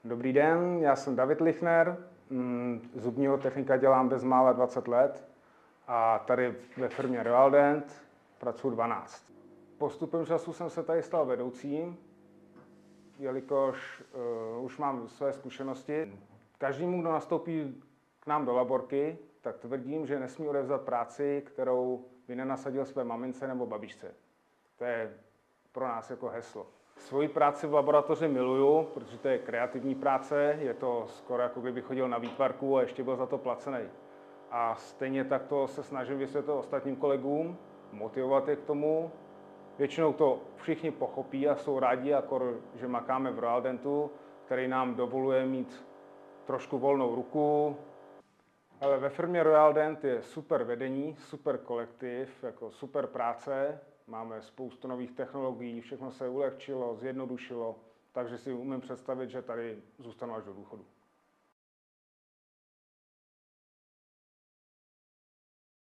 Dobrý den, já jsem David Lichner, zubního technika dělám bezmála 20 let a tady ve firmě Royaldent pracuji 12. Postupem času jsem se tady stal vedoucím, jelikož už mám své zkušenosti. Každému, kdo nastoupí k nám do laborky, tak tvrdím, že nesmí odevzdat práci, kterou by nenasadil své mamince nebo babičce. To je pro nás jako heslo. Svoji práci v laboratoři miluju, protože to je kreativní práce, je to skoro jako kdyby chodil na výtvarku a ještě byl za to placený. A stejně tak to se snažím vysvětlit ostatním kolegům, motivovat je k tomu. Většinou to všichni pochopí a jsou rádi, že makáme v Royaldentu, který nám dovoluje mít trošku volnou ruku. Ale ve firmě Royaldent je super vedení, super kolektiv, jako super práce. Máme spoustu nových technologií, všechno se ulehčilo, zjednodušilo, takže si umím představit, že tady zůstanu až do důchodu.